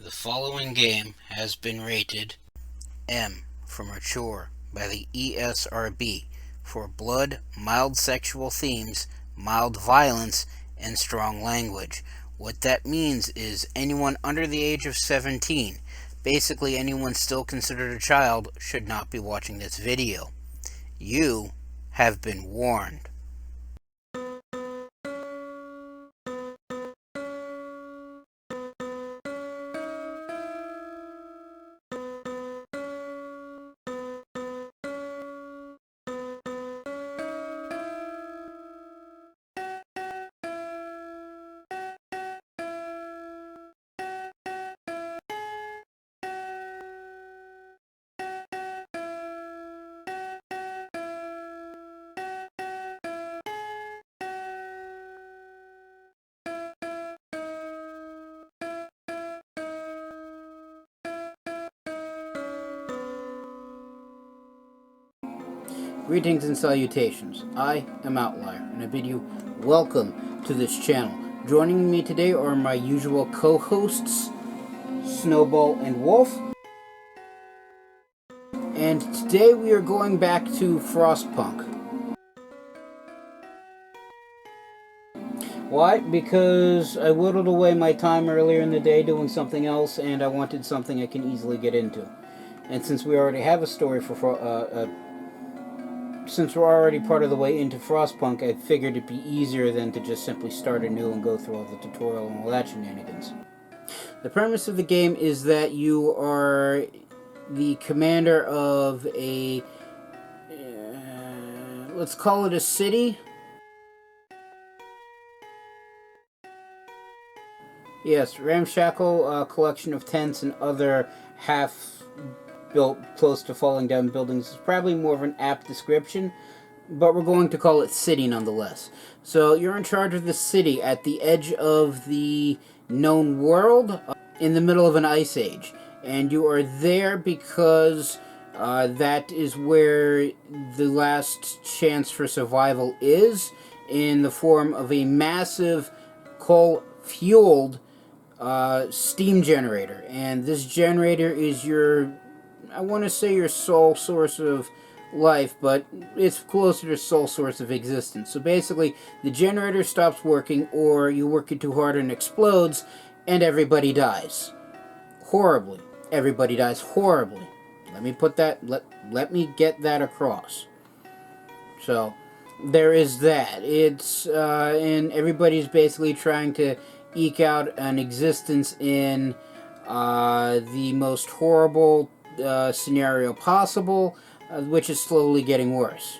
The following game has been rated M for mature by the ESRB for blood, mild sexual themes, mild violence, and strong language. What that means is anyone under the age of 17, basically anyone still considered a child, should not be watching this video. You have been warned. Greetings and salutations. I am Outlier, and I bid you welcome to this channel. Joining me today are my usual co-hosts, Snowball and Wolf. And today we are going back to Frostpunk. Why? Because I whittled away my time earlier in the day doing something else, and I wanted something I can easily get into. And since we already have a story since we're already part of the way into Frostpunk, I figured it'd be easier than to just simply start anew and go through all the tutorial and all that shenanigans. The premise of the game is that you are the commander of a, let's call it a city. Yes, ramshackle collection of tents and other half-built, close to falling down buildings is probably more of an apt description, but we're going to call it city nonetheless. So you're in charge of the city at the edge of the known world, in the middle of an ice age. And you are there because that is where the last chance for survival is, in the form of a massive coal-fueled steam generator. And this generator is your, I want to say, your sole source of life, but it's closer to sole source of existence. So basically, the generator stops working, or you work it too hard and explodes, and everybody dies. Horribly. Everybody dies horribly. Let me put that, let me get that across. So, there is that. It's, and everybody's basically trying to eke out an existence in the most horrible scenario possible, which is slowly getting worse.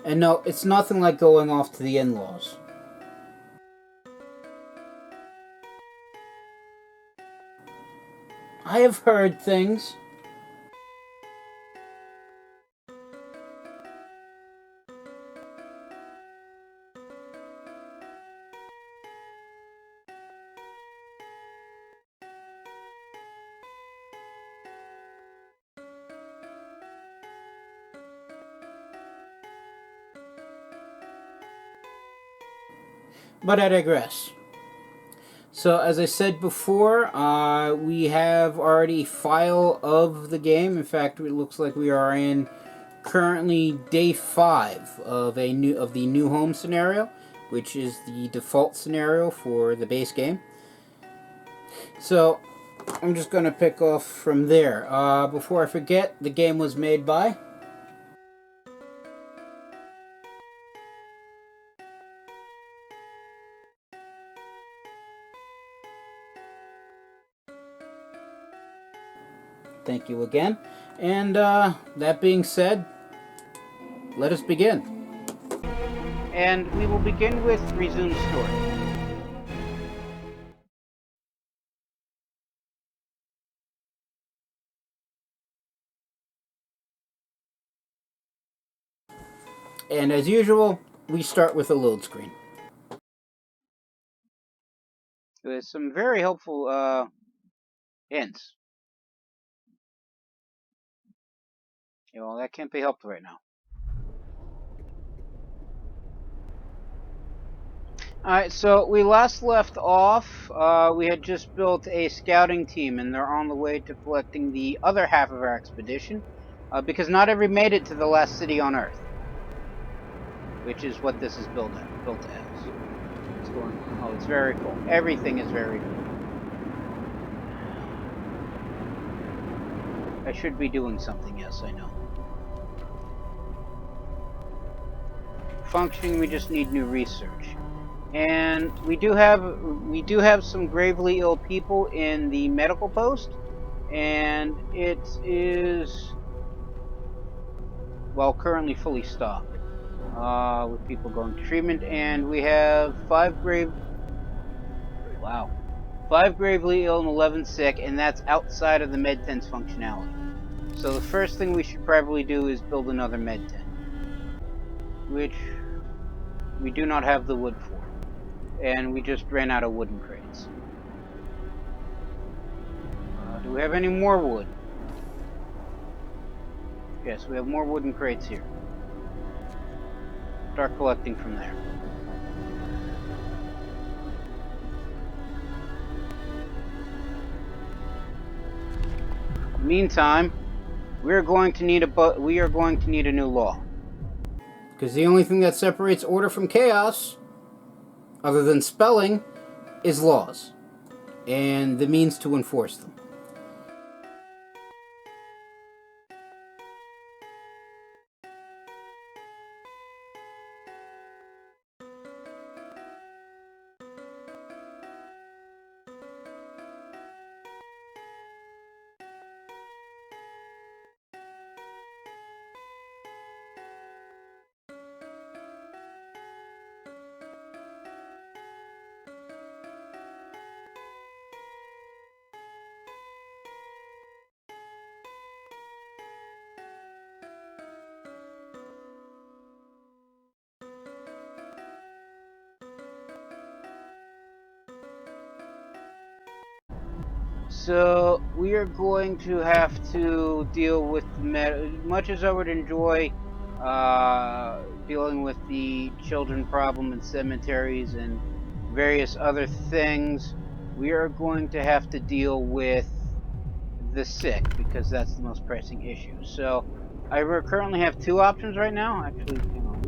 And no, it's nothing like going off to the in-laws. I have heard things. But I digress. So, as I said before, we have already file of the game. In fact, it looks like we are in currently day 5 of the new home scenario, which is the default scenario for the base game. So, I'm just going to pick off from there. Before I forget, the game was made by... Thank you again. And that being said, let us begin. And we will begin with resume story. And as usual, we start with a load screen. With some very helpful hints. Yeah, well, that can't be helped right now. Alright, so we last left off, we had just built a scouting team, and they're on the way to collecting the other half of our expedition, because not every made it to the last city on Earth, which is what this is built as. It's going, oh, it's very cool. Everything is very cool. I should be doing something, yes, I know. Functioning, we just need new research. And we do have some gravely ill people in the medical post, and it is, well, currently fully stocked with people going to treatment, and we have 5 gravely ill and 11 sick, and that's outside of the med tent's functionality. So the first thing we should probably do is build another med tent, which we do not have the wood for, and we just ran out of wooden crates. Do we have any more wood? Yes, we have more wooden crates here. Start collecting from there. Meantime, we are going to need a new law. Because the only thing that separates order from chaos, other than spelling, is laws, and the means to enforce them. So we are going to have to deal with much as I would enjoy dealing with the children problem in cemeteries and various other things. We are going to have to deal with the sick because that's the most pressing issue. So I currently have 2 options right now. Actually, hang on.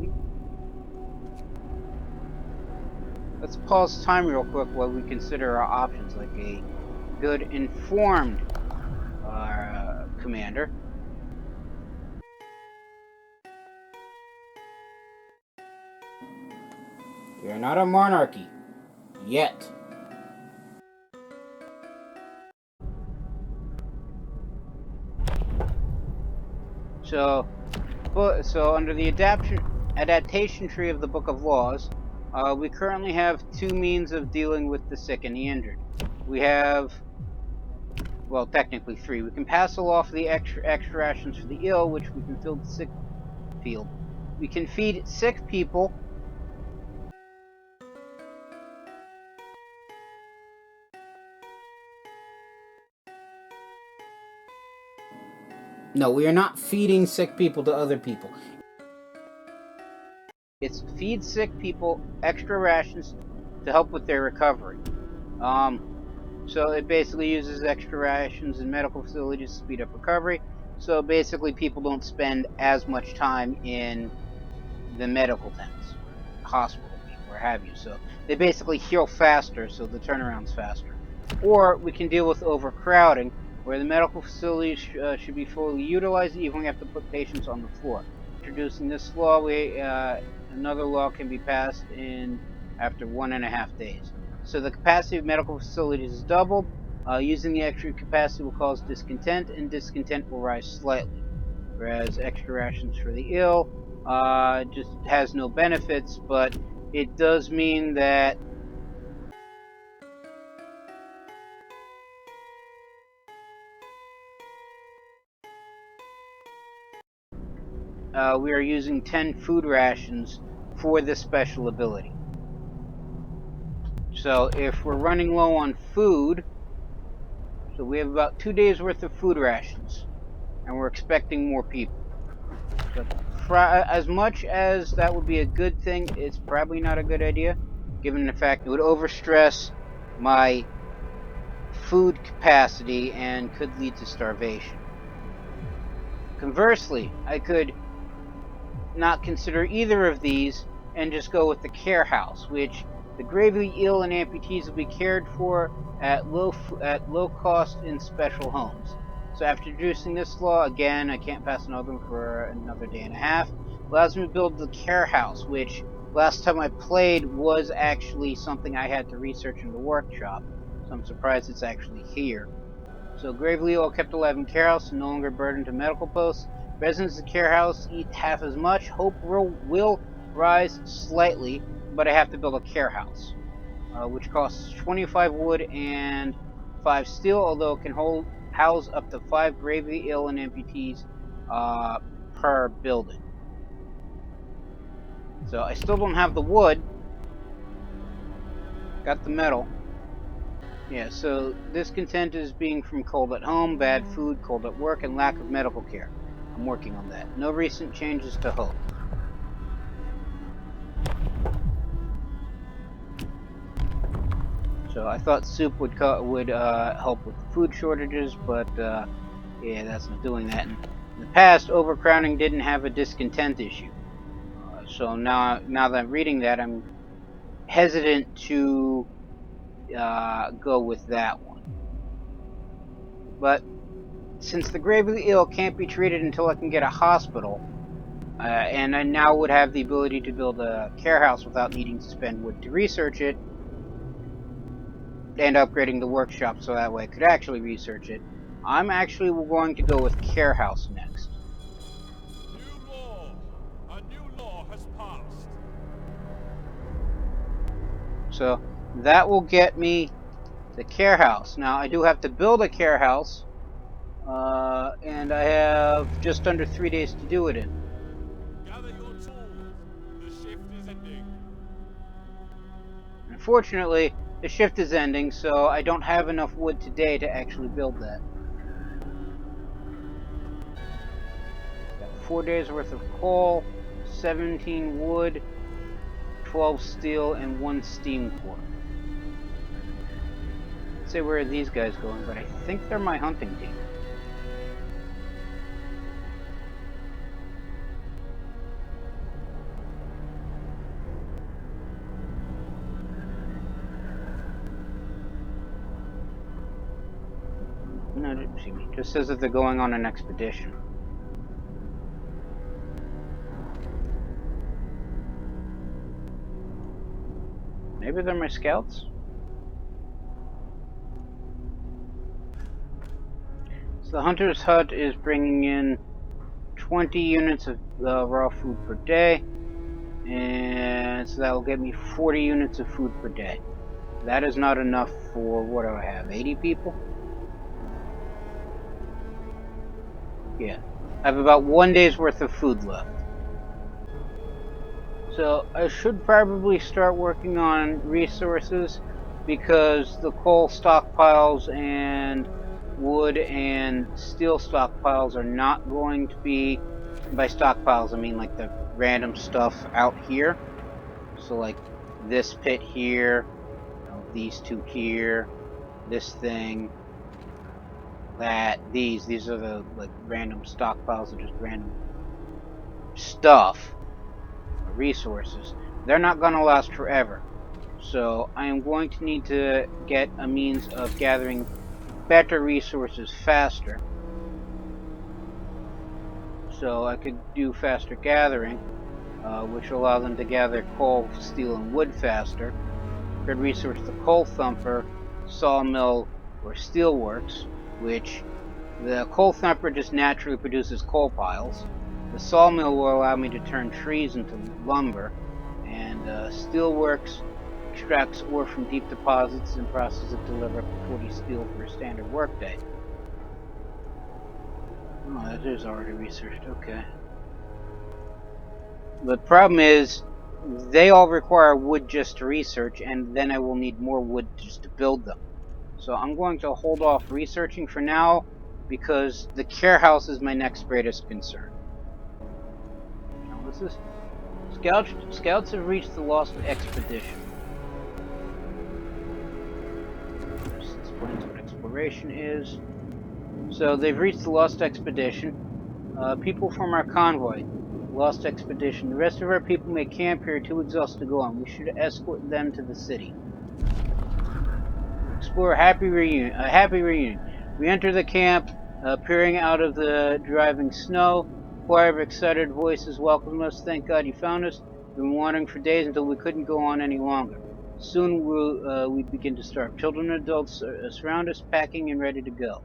Let's pause time real quick while we consider our options, like a good informed commander. We are not a monarchy. Yet. So under the adaptation tree of the Book of Laws, we currently have 2 means of dealing with the sick and the injured. We have, well, technically 3. We can pass a law for the extra rations for the ill, which we can fill the sick field. We can feed sick people. No, we are not feeding sick people to other people. It's feed sick people extra rations to help with their recovery. So it basically uses extra rations in medical facilities to speed up recovery. So basically people don't spend as much time in the medical tents, hospital, where have you. So they basically heal faster, so the turnaround's faster. Or we can deal with overcrowding, where the medical facilities should be fully utilized, even when we have to put patients on the floor. Introducing this law, another law can be passed after 1.5 days. So the capacity of medical facilities is doubled. Using the extra capacity will cause discontent, and discontent will rise slightly. Whereas extra rations for the ill just has no benefits, but it does mean that we are using 10 food rations for this special ability. So if we're running low on food, so we have about 2 days worth of food rations, and we're expecting more people. But as much as that would be a good thing, it's probably not a good idea, given the fact it would overstress my food capacity and could lead to starvation. Conversely, I could not consider either of these and just go with the care house, which the gravely ill and amputees will be cared for at low cost in special homes. So after introducing this law, again, I can't pass another one for another day and a half. Allows me to build the care house, which last time I played was actually something I had to research in the workshop. So I'm surprised it's actually here. So gravely ill kept alive in care house and no longer burdened to medical posts. Residents of the care house eat half as much. Hope will rise slightly, but I have to build a care house, which costs 25 wood and 5 steel, although it can house up to 5 gravely ill and amputees per building. So I still don't have the wood. Got the metal. Yeah, so discontent is being from cold at home, bad food, cold at work, and lack of medical care. I'm working on that. No recent changes to hope. So I thought soup would help with food shortages, but yeah, that's not doing that. In the past, overcrowding didn't have a discontent issue. So now that I'm reading that, I'm hesitant to go with that one. But since the gravely ill can't be treated until I can get a hospital, and I now would have the ability to build a care house without needing to spend wood to research it, and upgrading the workshop so that way I could actually research it, I'm actually going to go with care house next. New law! A new law has passed. So that will get me the care house. Now I do have to build a care house, and I have just under 3 days to do it in. Gather your tools. The shift is ending. Unfortunately, the shift is ending, so I don't have enough wood today to actually build that. Got 4 days worth of coal, 17 wood, 12 steel, and 1 steam core. Let's see where these guys going, but I think they're my hunting team. No, excuse me. Just says that they're going on an expedition. Maybe they're my scouts? So the hunter's hut is bringing in 20 units of raw food per day, and so that will get me 40 units of food per day. That is not enough for, what do I have, 80 people? Yeah, I have about 1 day's worth of food left. So I should probably start working on resources, because the coal stockpiles and wood and steel stockpiles are not going to be, by stockpiles I mean like the random stuff out here. So like this pit here, these two here, this thing, these are the like random stockpiles of just random stuff, resources. They're not going to last forever. So I am going to need to get a means of gathering better resources faster. So I could do faster gathering, which will allow them to gather coal, steel, and wood faster. Could research the coal thumper, sawmill, or steelworks, which the coal thumper just naturally produces coal piles. The sawmill will allow me to turn trees into lumber, and steelworks extracts ore from deep deposits and processes it to deliver up to 40 steel for a standard workday. Oh, that is already researched, okay. The problem is, they all require wood just to research, and then I will need more wood just to build them. So I'm going to hold off researching for now, because the care house is my next greatest concern. Now, what's this? Scouts have reached the lost expedition. starvation is. So they've reached the Lost Expedition. People from our convoy. Lost Expedition. The rest of our people may camp here too exhausted to go on. We should escort them to the city. Explore a happy reunion. We enter the camp, peering out of the driving snow. Choir of excited voices welcome us. Thank God you found us. We've been wandering for days until we couldn't go on any longer. Soon we begin to starve. Children and adults surround us, packing and ready to go.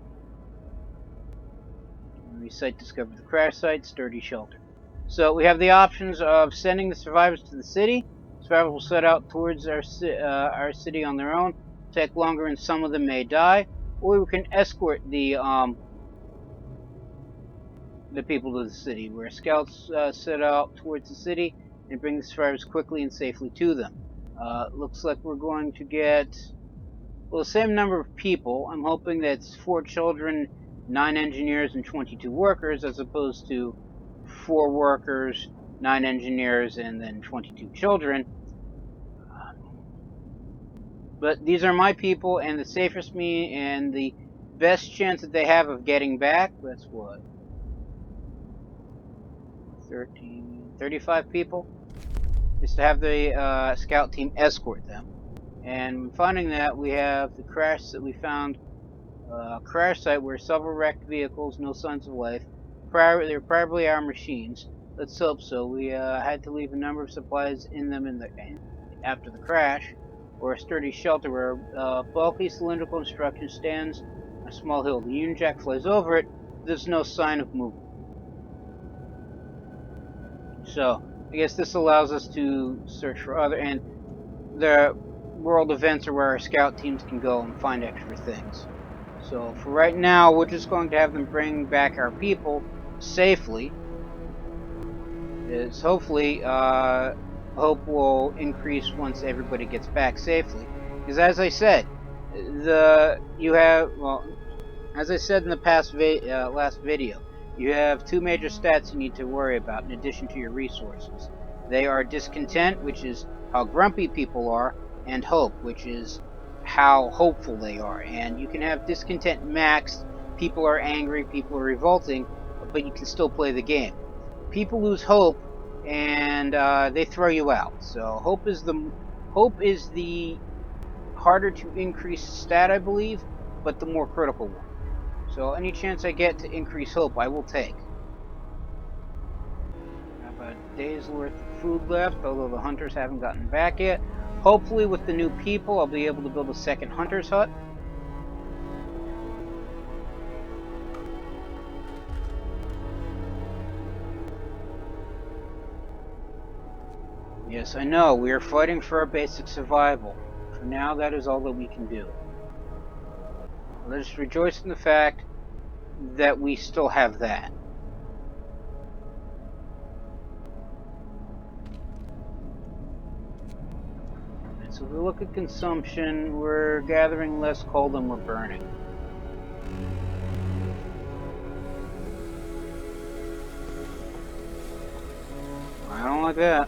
Recite discover the crash site, sturdy shelter. So we have the options of sending the survivors to the city. Survivors will set out towards our city on their own. Take longer, and some of them may die. Or we can escort the people to the city, where scouts set out towards the city and bring the survivors quickly and safely to them. Looks like we're going to get the same number of people. I'm hoping that's 4 children, 9 engineers, and 22 workers, as opposed to 4 workers, 9 engineers, and then 22 children. But these are my people, and the safest me, and the best chance that they have of getting back, that's what? 35 people? Is to have the scout team escort them. And finding that, we have the crash that we found. Crash site where several wrecked vehicles, no signs of life. They're probably our machines. Let's hope so. We had to leave a number of supplies in them after the crash, or a sturdy shelter where a bulky cylindrical structure stands on a small hill. The Union Jack flies over it. There's no sign of movement. So I guess this allows us to search for other, and the world events are where our scout teams can go and find extra things. So for right now, we're just going to have them bring back our people safely. Hopefully, hope will increase once everybody gets back safely. Because as I said, as I said in the past last video, you have 2 major stats you need to worry about in addition to your resources. They are discontent, which is how grumpy people are, and hope, which is how hopeful they are. And you can have discontent maxed, people are angry, people are revolting, but you can still play the game. People lose hope, and they throw you out. So hope is the harder to increase stat, I believe, but the more critical one. So any chance I get to increase hope, I will take. I have a day's worth of food left, although the hunters haven't gotten back yet. Hopefully with the new people, I'll be able to build a second hunter's hut. Yes, I know, we are fighting for our basic survival. For now, that is all that we can do. Let us rejoice in the fact that we still have that. So if we look at consumption, we're gathering less coal than we're burning. I don't like that.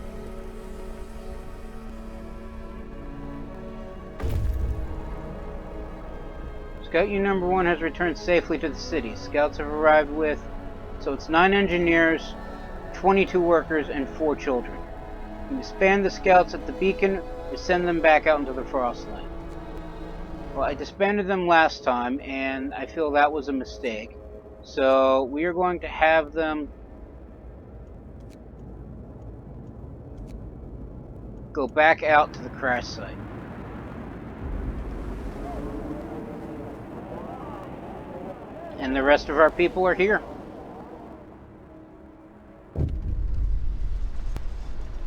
Scout Unit number 1 has returned safely to the city. Scouts have arrived with, so it's 9 engineers, 22 workers, and 4 children. You disband the scouts at the beacon or send them back out into the Frostland. Well, I disbanded them last time, and I feel that was a mistake. So we are going to have them go back out to the crash site. And the rest of our people are here.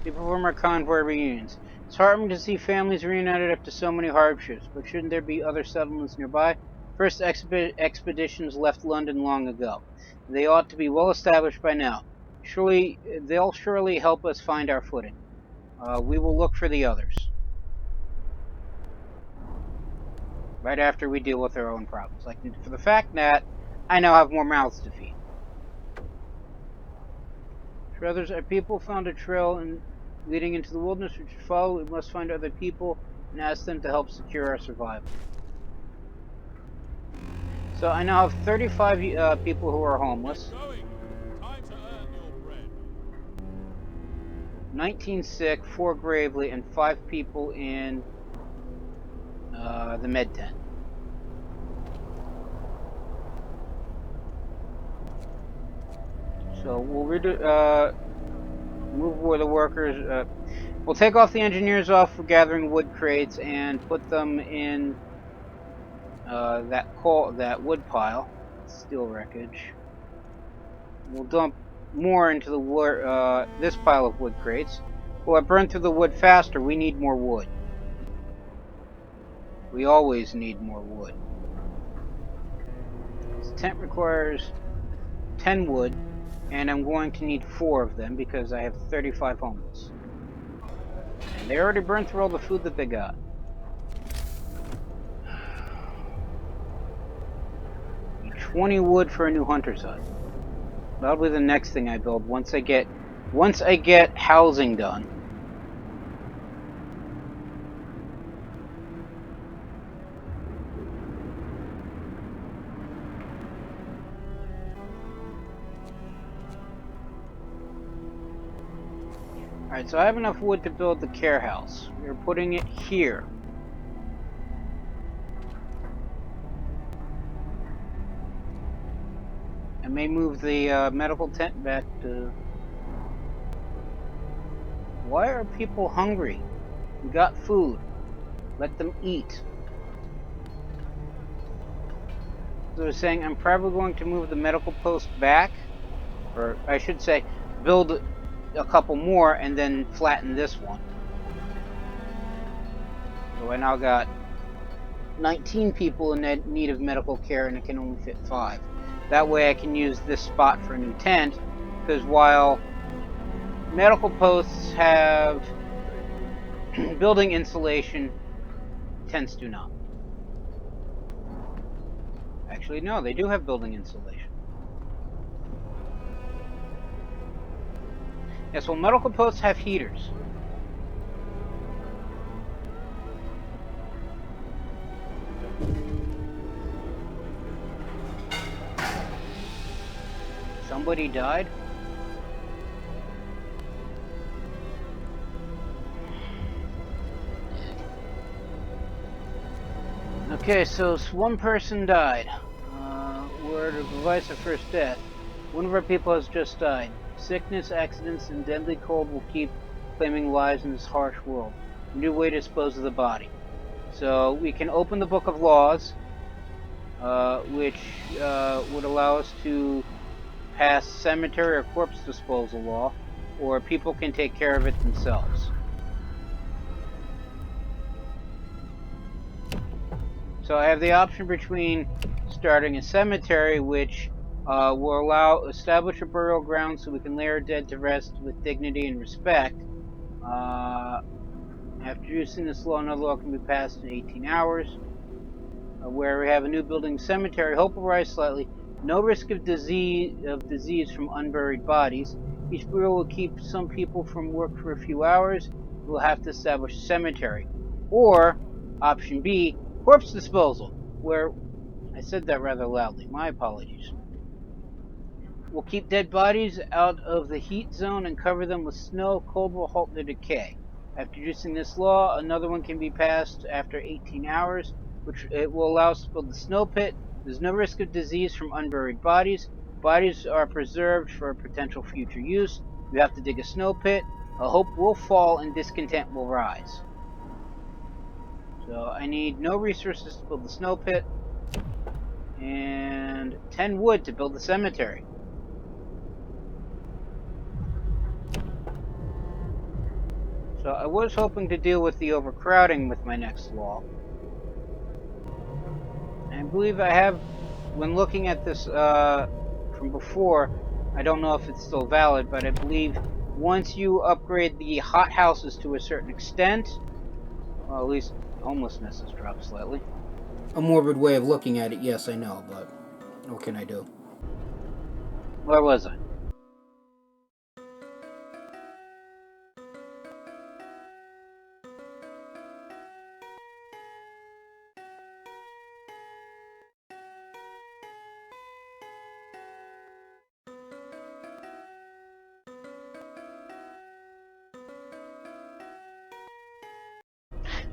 People from our convoy reunions. It's heartening to see families reunited after so many hardships, but shouldn't there be other settlements nearby? First expeditions left London long ago. They ought to be well established by now. They'll surely help us find our footing. We will look for the others. Right after we deal with our own problems. Like for the fact that I now have more mouths to feed. Brothers, our people found a trail leading into the wilderness which should follow. We must find other people and ask them to help secure our survival. So I now have 35 people who are homeless. Going. Time to earn your bread. 19 sick, 4 gravely, and 5 people in the med tent. So we'll move where the workers. We'll take off the engineers off for gathering wood crates and put them in that wood pile, steel wreckage. We'll dump more into this pile of wood crates. Well, I burned through the wood faster. We need more wood. We always need more wood. This tent requires 10 wood, and I'm going to need 4 of them because I have 35 homeless. And they already burned through all the food that they got. Need 20 wood for a new hunter's hut. That'll be the next thing I build once I get housing done. Alright, so I have enough wood to build the care house. We're putting it here. I may move the medical tent back to... Why are people hungry? We got food. Let them eat. So I was saying I'm probably going to move the medical post back. Or I should say, build a couple more and then flatten this one. So I now got 19 people in need of medical care and it can only fit 5. That way I can use this spot for a new tent, because while medical posts have building insulation, tents do not. Actually, no, they do have building insulation. Yes, well, medical posts have heaters. Somebody died? Okay, so one person died. We're to device of first death. One of our people has just died. Sickness, accidents, and deadly cold will keep claiming lives in this harsh world. A new way to dispose of the body. So we can open the Book of Laws, which would allow us to pass cemetery or corpse disposal law, or people can take care of it themselves. So I have the option between starting a cemetery, which will establish a burial ground so we can lay our dead to rest with dignity and respect. After using this law, another law can be passed in 18 hours. Where we have a new building cemetery, hope will rise slightly. No risk of disease from unburied bodies. Each burial will keep some people from work for a few hours. We'll have to establish a cemetery. Or, option B, corpse disposal, where I said that rather loudly. My apologies. We'll keep dead bodies out of the heat zone and cover them with snow. Cold will halt their decay. After using this law, another one can be passed after 18 hours, which it will allow us to build the snow pit. There's no risk of disease from unburied bodies. Bodies are preserved for potential future use. You have to dig a snow pit. A hope will fall and discontent will rise. So I need no resources to build the snow pit, and 10 wood to build the cemetery. So I was hoping to deal with the overcrowding with my next law. I believe I have, when looking at this from before, I don't know if it's still valid, but I believe once you upgrade the hot houses to a certain extent, well, at least homelessness has dropped slightly. A morbid way of looking at it, yes, I know, but what can I do? Where was I?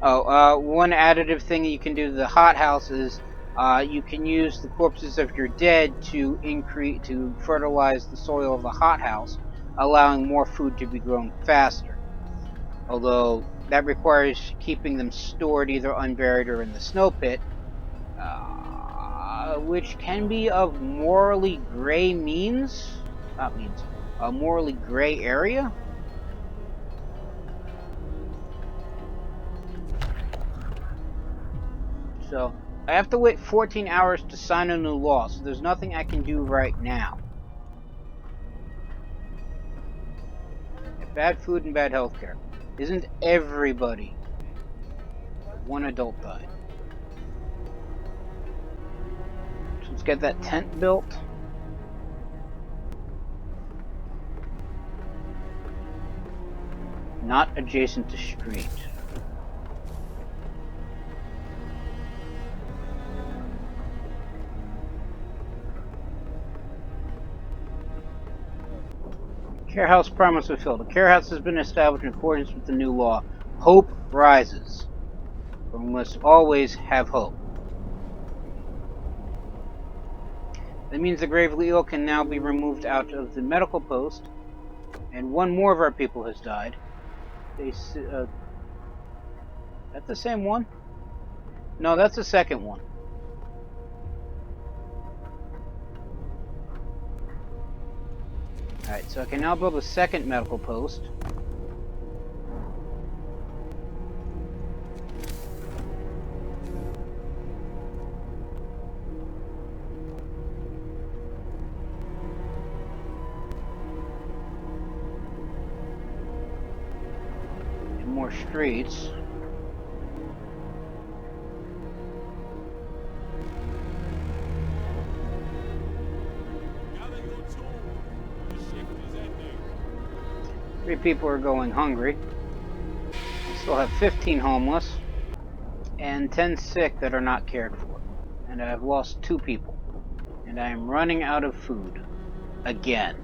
Oh, one additive thing that you can do to the hothouse is you can use the corpses of your dead to fertilize the soil of the hothouse, allowing more food to be grown faster. Although that requires keeping them stored either unburied or in the snow pit, which can be of morally gray a morally gray area. So I have to wait 14 hours to sign a new law, so there's nothing I can do right now. Bad food and bad healthcare. Isn't everybody? One adult died. So let's get that tent built. Not adjacent to street. Care house promise fulfilled. A care house has been established in accordance with the new law. Hope rises. But we must always have hope. That means the gravely ill can now be removed out of the medical post, and one more of our people has died. That's the same one? No, that's the second one. Alright, so I can now build a second medical post. And more streets. Three people are going hungry. I still have 15 homeless and 10 sick that are not cared for. And I've lost 2 people. And I am running out of food. Again.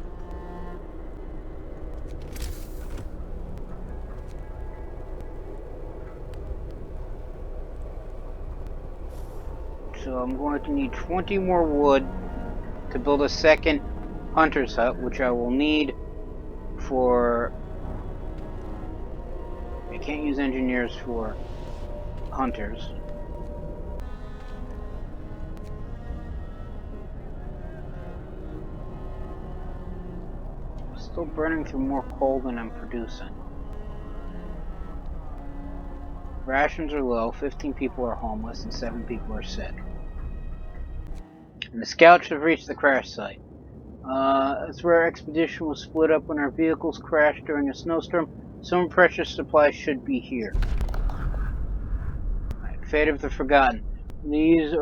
So I'm going to need 20 more wood to build a second hunter's hut, which I will need for... I can't use engineers for hunters. I'm still burning through more coal than I'm producing. Rations are low, 15 people are homeless, and 7 people are sick. And the scouts have reached the crash site. That's where our expedition was split up when our vehicles crashed during a snowstorm. Some precious supplies should be here. Right, Fate of the Forgotten. There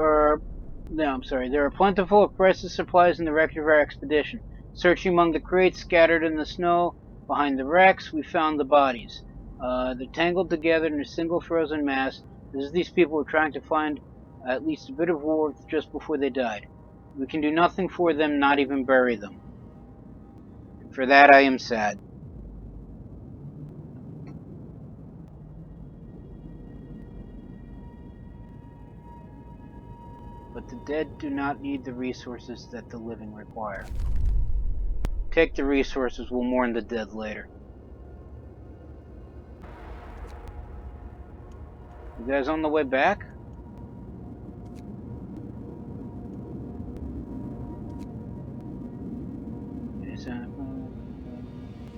are plentiful of precious supplies in the wreckage of our expedition. Searching among the crates scattered in the snow behind the wrecks, we found the bodies. They're tangled together in a single frozen mass, as if these people were trying to find at least a bit of warmth just before they died. We can do nothing for them, not even bury them. And for that I am sad. But the dead do not need the resources that the living require. Take the resources, we'll mourn the dead later. You guys on the way back?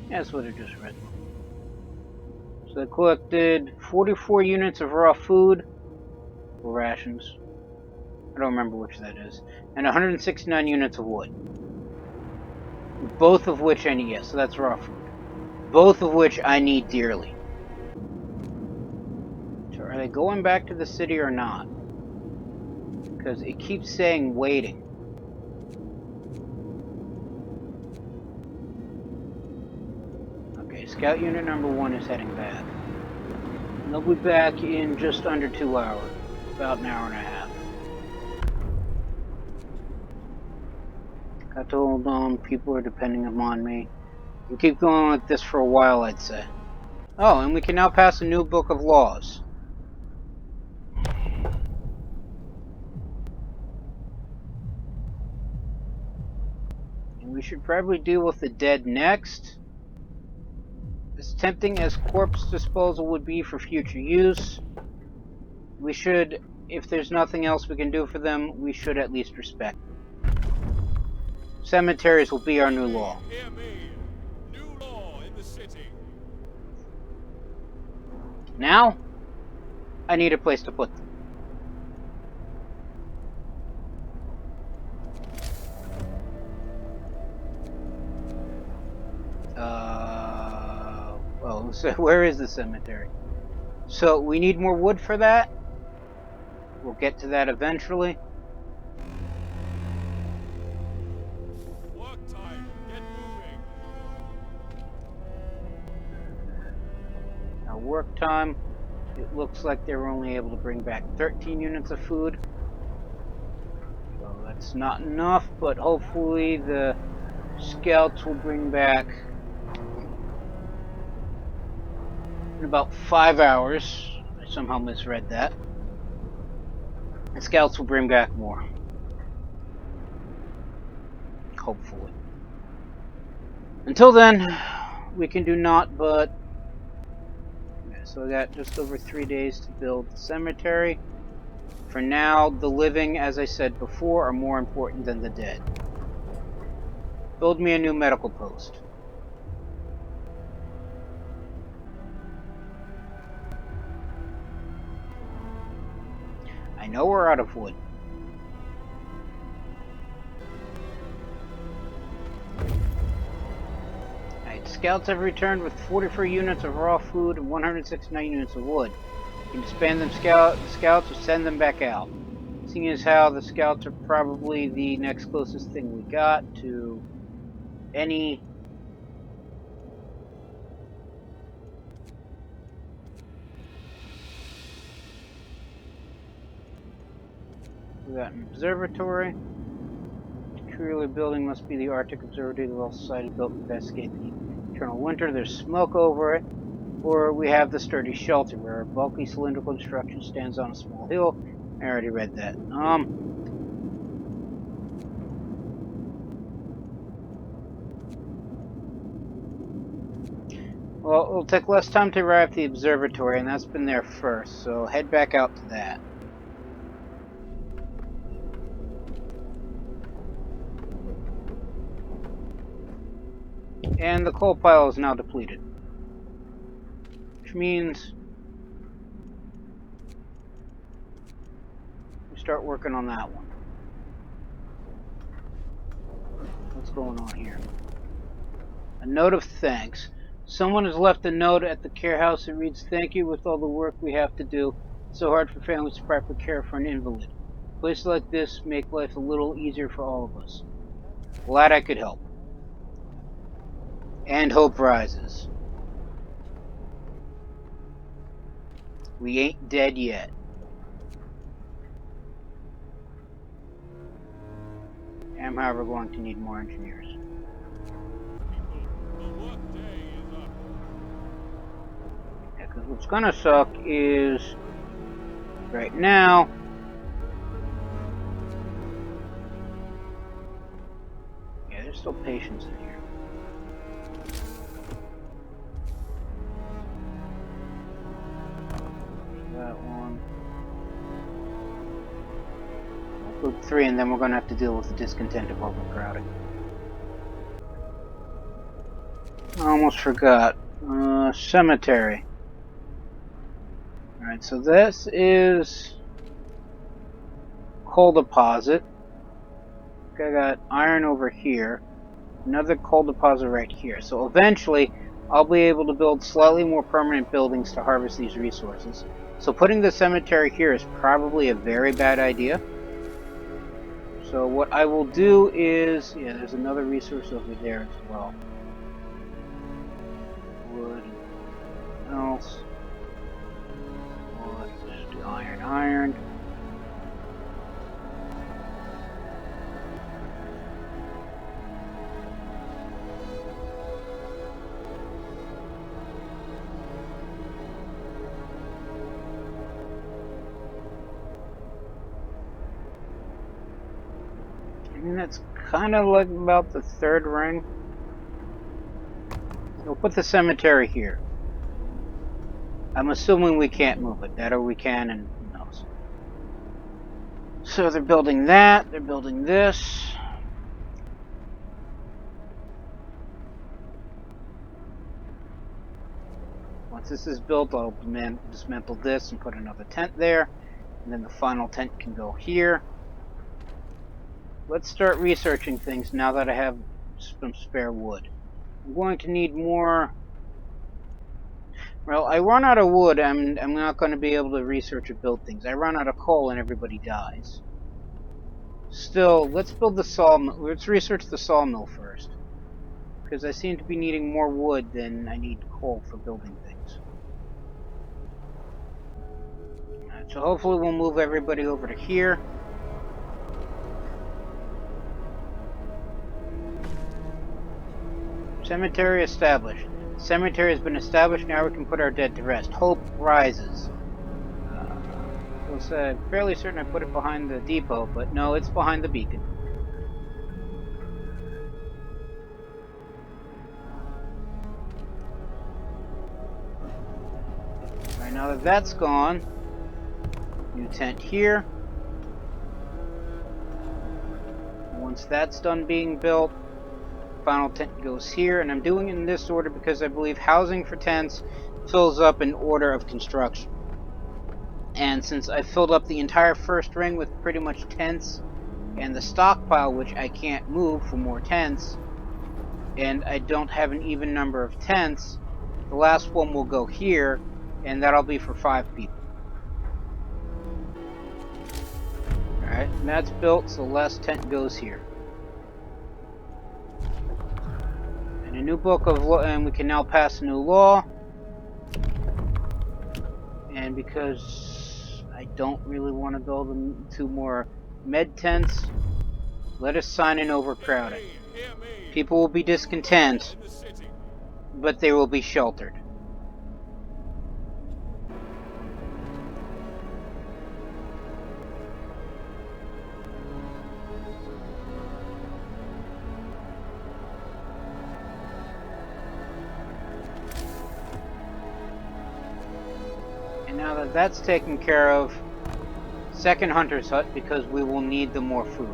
That's what I just read. So I collected 44 units of raw food, or rations. I don't remember which that is. And 169 units of wood. Both of which I need, yes, so that's raw food. Both of which I need dearly. So are they going back to the city or not? Because it keeps saying waiting. Okay, scout unit number 1 is heading back. And they'll be back in just under 2 hours. About an hour and a half. Got to hold on, people are depending upon me. We'll keep going like this for a while, I'd say. Oh, and we can now pass a new book of laws. should probably deal with the dead next. As tempting as corpse disposal would be for future use, we should, if there's nothing else we can do for them, we should at least respect them. Cemeteries will be our new law. Hear me. New law in the city. Now, I need a place to put them. Well, so where is the cemetery? So we need more wood for that. We'll get to that eventually. Work time. Get moving. Now work time. It looks like they were only able to bring back 13 units of food. So that's not enough, but hopefully the scouts will bring back in about 5 hours. I somehow misread that. The scouts will bring back more. Hopefully. Until then, we can do naught but... Okay, so I got just over 3 days to build the cemetery. For now, the living, as I said before, are more important than the dead. Build me a new medical post. I know we're out of wood. Alright, scouts have returned with 44 units of raw food and 169 units of wood. You can disband them scouts or send them back out. Seeing as how the scouts are probably the next closest thing we got to any... We got an observatory. Clearly, building must be the Arctic Observatory, the Royal Society built to investigate the eternal winter. There's smoke over it. Or we have the sturdy shelter, where a bulky cylindrical construction stands on a small hill. I already read that. Well, it'll take less time to arrive at the observatory, and that's been there first, so head back out to that. And the coal pile is now depleted. Which means we start working on that one. What's going on here? A note of thanks. Someone has left a note at the care house that reads, "Thank you with all the work we have to do. It's so hard for families to properly care for an invalid. Places like this make life a little easier for all of us. Glad I could help." And hope rises. We ain't dead yet. I'm, however, going to need more engineers. The work day is up. Yeah, because what's gonna suck is right now. Yeah, there's still patients in here. That one. Group 3, and then we're going to have to deal with the discontent of overcrowding. I almost forgot. Cemetery. Alright, so this is coal deposit. I got iron over here. Another coal deposit right here. So eventually, I'll be able to build slightly more permanent buildings to harvest these resources. So putting the cemetery here is probably a very bad idea. So what I will do is, yeah, there's another resource over there as well. Wood, else. Wood, just do iron. I mean, that's kind of like about the third ring. We'll put the cemetery here. I'm assuming we can't move it. That or we can, and who knows. So they're building that. They're building this. Once this is built, I'll dismantle this and put another tent there. And then the final tent can go here. Let's start researching things now that I have some spare wood. I'm going to need more. Well, I run out of wood, I'm not going to be able to research or build things. I run out of coal and everybody dies. Still, let's build the sawmill. Let's research the sawmill first. Because I seem to be needing more wood than I need coal for building things. Alright, so hopefully we'll move everybody over to here. Cemetery established. Cemetery has been established, now we can put our dead to rest. Hope rises. I was fairly certain I put it behind the depot, but no, it's behind the beacon. Alright, now that that's gone, new tent here. Once that's done being built, final tent goes here, and I'm doing it in this order because I believe housing for tents fills up in order of construction. And since I filled up the entire first ring with pretty much tents and the stockpile, which I can't move for more tents, and I don't have an even number of tents, the last one will go here, and that'll be for 5 people. Alright, and that's built, so the last tent goes here. A new book of law, and we can now pass a new law. And because I don't really want to build 2 more med tents, let us sign an overcrowding. People will be discontent, but they will be sheltered. Now that that's taken care of, second hunter's hut, because we will need the more food.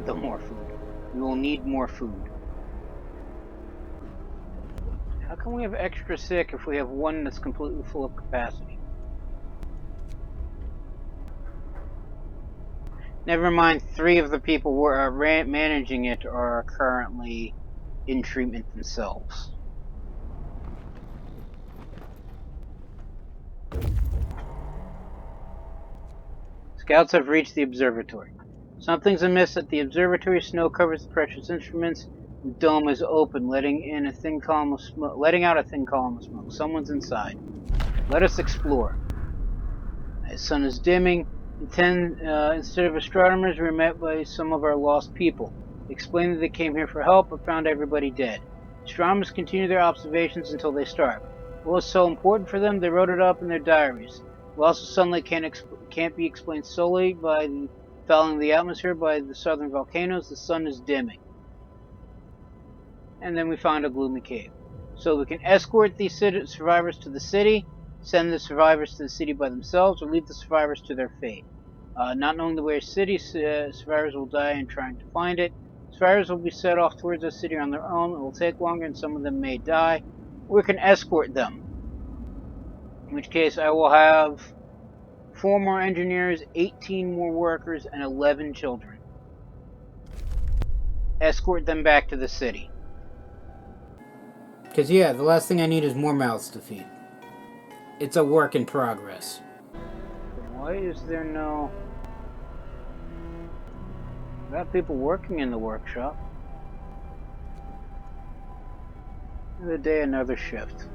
We will need more food. How can we have extra sick if we have one that's completely full of capacity? Never mind, 3 of the people who are managing it are currently in treatment themselves. Scouts have reached the observatory. Something's amiss at the observatory. Snow covers the precious instruments. The dome is open, letting out a thin column of smoke. Someone's inside. Let us explore. The sun is dimming. Instead of astronomers, we were met by some of our lost people. They explained that they came here for help, but found everybody dead. Astronomers continue their observations until they starve. What was so important for them? They wrote it up in their diaries. Loss of sunlight can't be explained solely by the fouling of the atmosphere by the southern volcanoes. The sun is dimming. And then we found a gloomy cave. So we can escort these survivors to the city, send the survivors to the city by themselves, or leave the survivors to their fate. Not knowing the way to city, survivors will die in trying to find it. Survivors will be set off towards the city on their own. It will take longer and some of them may die. We can escort them. In which case I will have 4 more engineers, 18 more workers, and 11 children. Escort them back to the city. Because, yeah, the last thing I need is more mouths to feed. It's a work in progress. Why is there no... I've got people working in the workshop. Another day, another shift.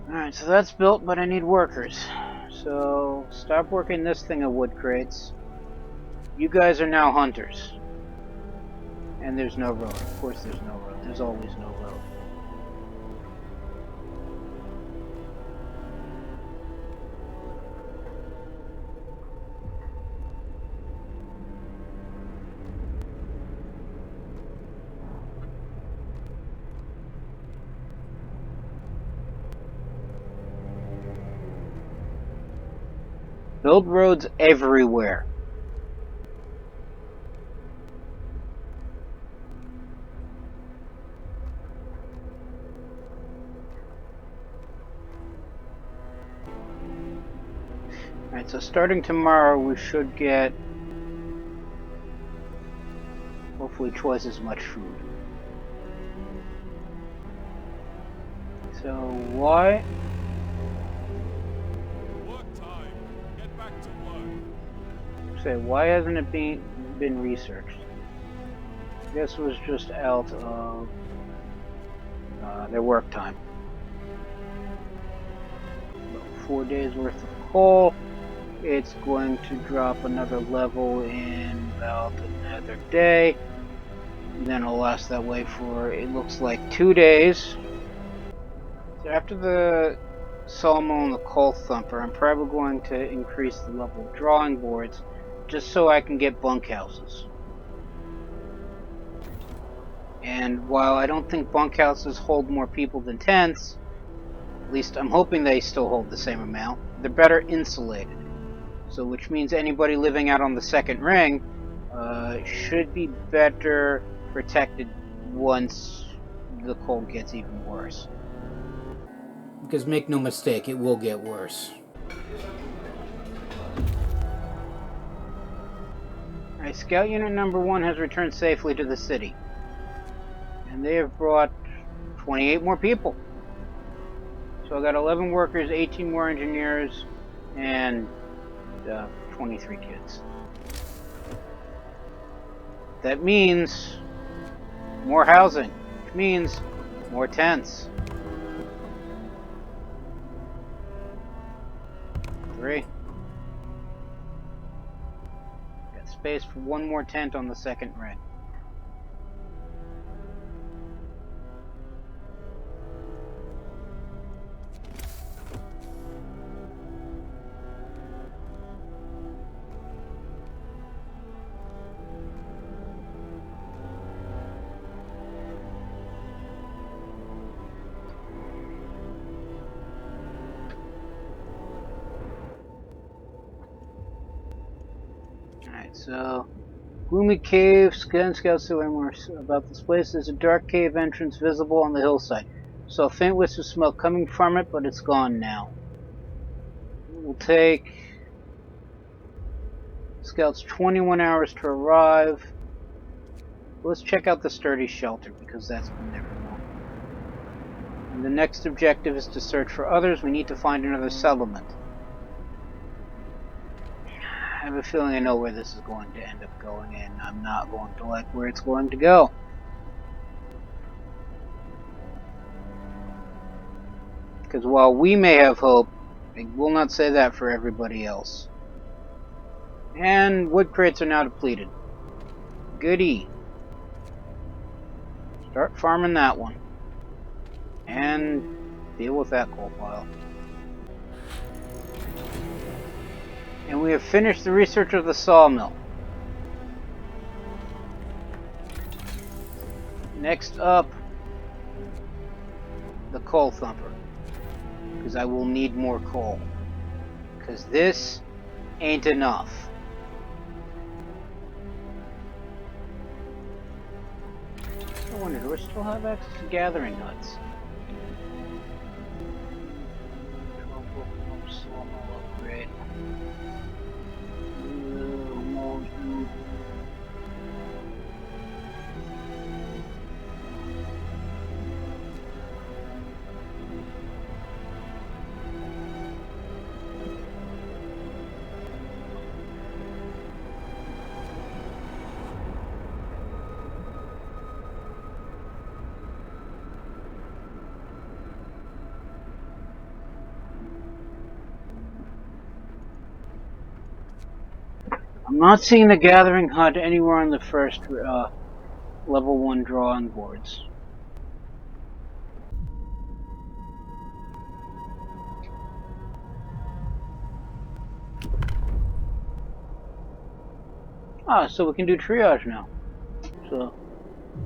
Alright, so that's built, but I need workers. So, stop working this thing of wood crates. You guys are now hunters. And there's no road. Of course there's no road. There's always no road. Build roads everywhere. Alright, so starting tomorrow we should get hopefully twice as much food. So why? Work time. Get back to work. Say, why hasn't it been researched? I guess it was just out of their work time. About 4 days worth of coal. It's going to drop another level in about another day. And then it'll last that way for, it looks like, 2 days. So after the sawmill and the coal thumper, I'm probably going to increase the level of drawing boards just so I can get bunkhouses. And while I don't think bunkhouses hold more people than tents, at least I'm hoping they still hold the same amount, they're better insulated. So which means anybody living out on the second ring should be better protected once the cold gets even worse. Because make no mistake, it will get worse. Alright, Scout Unit number 1 has returned safely to the city. And they have brought 28 more people. So I got 11 workers, 18 more engineers, and 23 kids. That means more housing, which means more tents. 3. Got space for one more tent on the second ring. So, gloomy cave, scouts to learn more about this place. There's a dark cave entrance visible on the hillside. So a faint wisp of smoke coming from it, but it's gone now. It will take scouts 21 hours to arrive. Let's check out the sturdy shelter, because that's been there for long. And the next objective is to search for others. We need to find another settlement. I have a feeling I know where this is going to end up going, and I'm not going to like where it's going to go. Because while we may have hope, I will not say that for everybody else. And wood crates are now depleted. Goody. Start farming that one. And deal with that coal pile. And we have finished the research of the sawmill. Next up, the coal thumper. Because I will need more coal. Because this ain't enough. I wonder, do I still have access to gathering huts? Upgrade. I'm not seeing the gathering hut anywhere on the first level 1 drawing boards. Ah, so we can do triage now. So,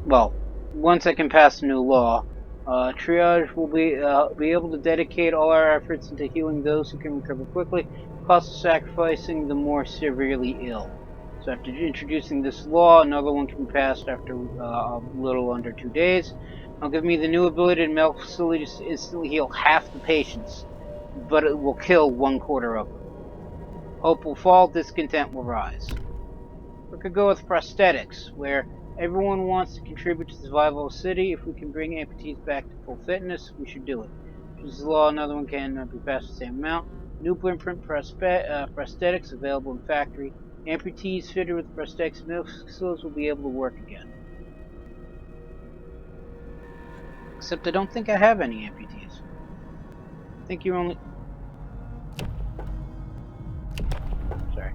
well, once I can pass a new law, Triage will be able to dedicate all our efforts into healing those who can recover quickly, cost of sacrificing the more severely ill. So after introducing this law, another one can be passed after a little under 2 days. It'll give me the new ability to medical facilities to instantly heal half the patients, but it will kill 1/4 of them. Hope will fall, discontent will rise. We could go with prosthetics, where everyone wants to contribute to the survival of the city. If we can bring amputees back to full fitness, we should do it. This is the law, another one can be passed the same amount. New blueprint prosthetics available in factory. Amputees fitted with prosthetics skills will be able to work again. Except I don't think I have any amputees. I think you only... Sorry.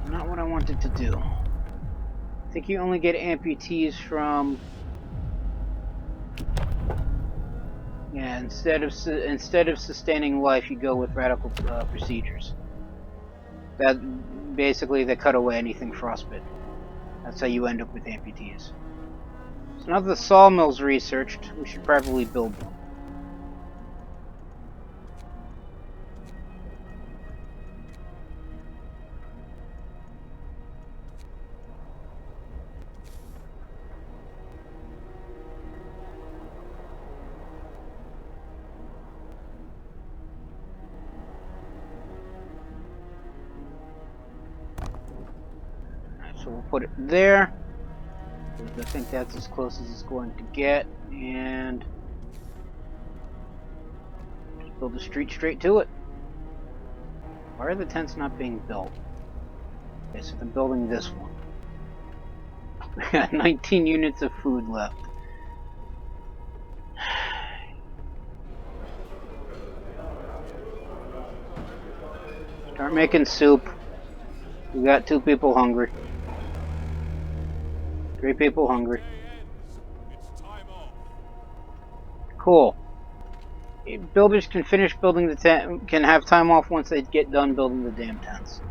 Not what I wanted to do. I think you only get amputees from... Yeah, instead of sustaining life, you go with radical procedures. That basically they cut away anything frostbitten. That's how you end up with amputees. So now that the sawmill's researched, we should probably build one. So we'll put it there. I think that's as close as it's going to get, and just build a street straight to it. Why are the tents not being built? Okay, so they're building this one. We got 19 units of food left. Start making soup. We got 2 people hungry. 3 people hungry. It's time off. Cool. Builders can finish building the tent, can have time off once they get done building the damn tents.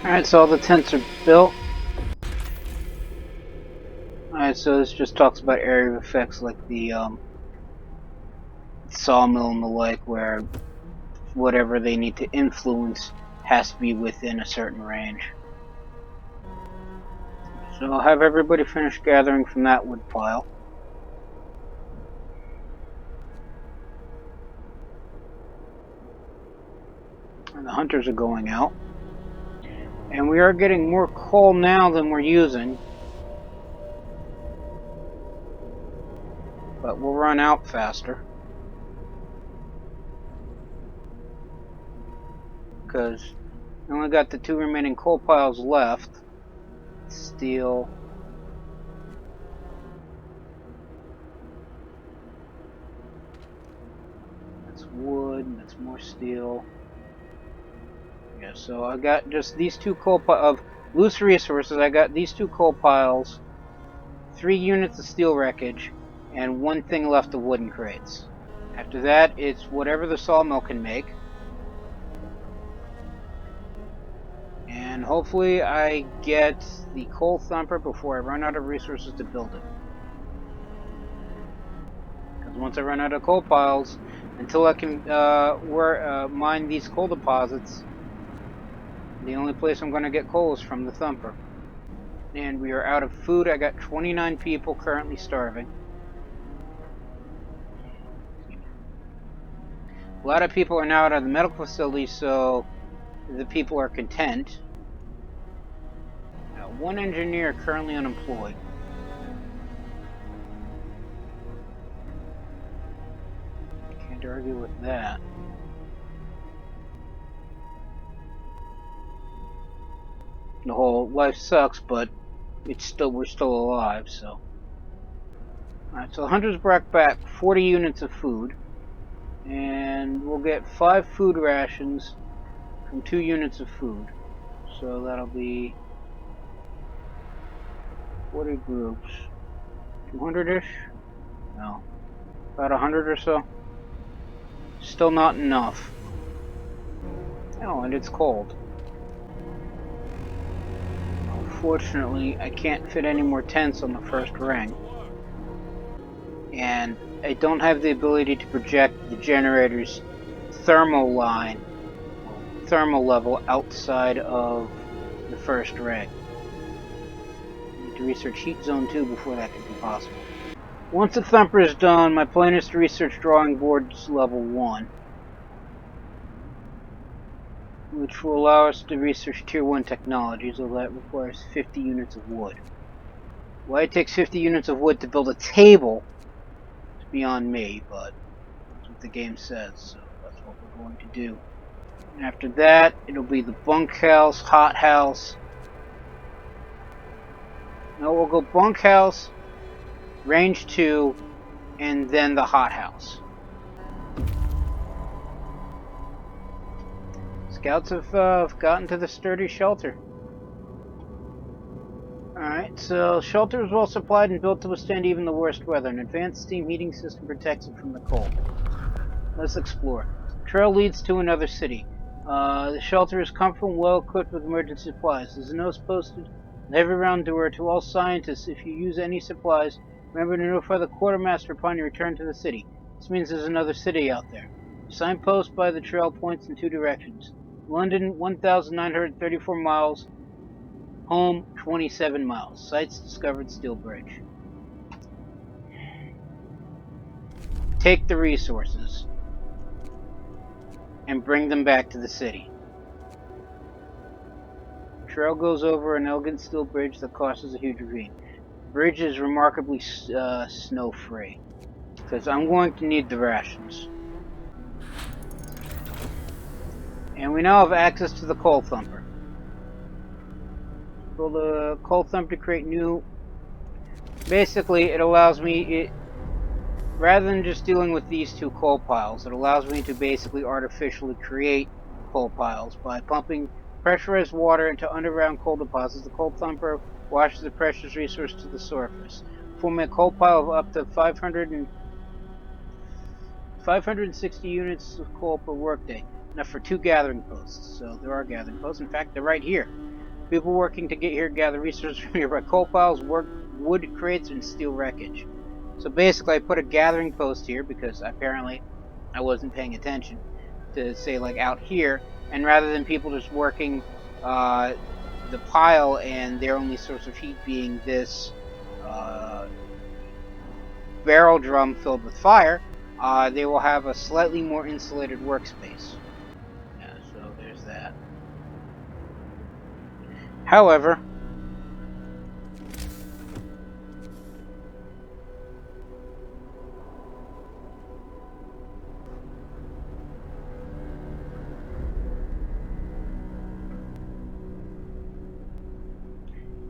Alright, so all the tents are built. Alright, so this just talks about area of effects like the sawmill and the like, where whatever they need to influence has to be within a certain range. So I'll have everybody finish gathering from that wood pile. And the hunters are going out. And we are getting more coal now than we're using. But we'll run out faster. Because we only got the 2 remaining coal piles left. Steel. That's wood, that's more steel. Yeah, so I got just these 2 coal piles of loose resources. I got these 2 coal piles, 3 units of steel wreckage, and 1 thing left of wooden crates. After that, it's whatever the sawmill can make. And hopefully I get the coal thumper before I run out of resources to build it. Because once I run out of coal piles, until I can mine these coal deposits, the only place I'm going to get coal is from the thumper. And we are out of food. I got 29 people currently starving. A lot of people are now out of the medical facility, so the people are content. 1 engineer currently unemployed. Can't argue with that. The whole life sucks, but we're still alive, so. Alright, so the hunters brought back 40 units of food. And we'll get 5 food rations from 2 units of food. So that'll be 40 groups. 200-ish? No. About 100 or so. Still not enough. Oh, and it's cold. Unfortunately, I can't fit any more tents on the first ring. And I don't have the ability to project the generator's thermal line, thermal level outside of the first ring. I need to research Heat Zone 2 before that can be possible. Once the Thumper is done, my plan is to research Drawing Boards level 1, which will allow us to research Tier 1 technologies, although that requires 50 units of wood. Why it takes 50 units of wood to build a table is beyond me, but that's what the game says, so that's what we're going to do. And after that, it'll be the bunkhouse, hothouse. No, we'll go bunkhouse, range 2, and then the hothouse. Scouts have gotten to the sturdy shelter. Alright, so shelter is well supplied and built to withstand even the worst weather. An advanced steam heating system protects it from the cold. Let's explore. Trail leads to another city. The shelter is comfortable and well equipped with emergency supplies. There's a notice posted with heavy round door to all scientists. If you use any supplies, remember to notify the quartermaster upon your return to the city. This means there's another city out there. Signpost by the trail points in 2 directions. London, 1,934 miles. Home, 27 miles. Sites discovered steel bridge. Take the resources and bring them back to the city. Trail goes over an elegant steel bridge that crosses a huge ravine. The bridge is remarkably snow-free, because I'm going to need the rations. And we now have access to the coal thumper. Build a coal thumper to create new... Basically, it allows me... Rather than just dealing with these 2 coal piles, it allows me to basically artificially create coal piles by pumping pressurized water into underground coal deposits. The coal thumper washes the precious resource to the surface, forming a coal pile of up to 560 units of coal per workday, enough for 2 gathering posts. So there are gathering posts. In fact, they're right here. People working to get here gather resources from nearby coal piles, wood crates, and steel wreckage. So basically, I put a gathering post here because apparently I wasn't paying attention to say like out here, and rather than people just working the pile and their only source of heat being this barrel drum filled with fire, they will have a slightly more insulated workspace. Yeah, so there's that. However,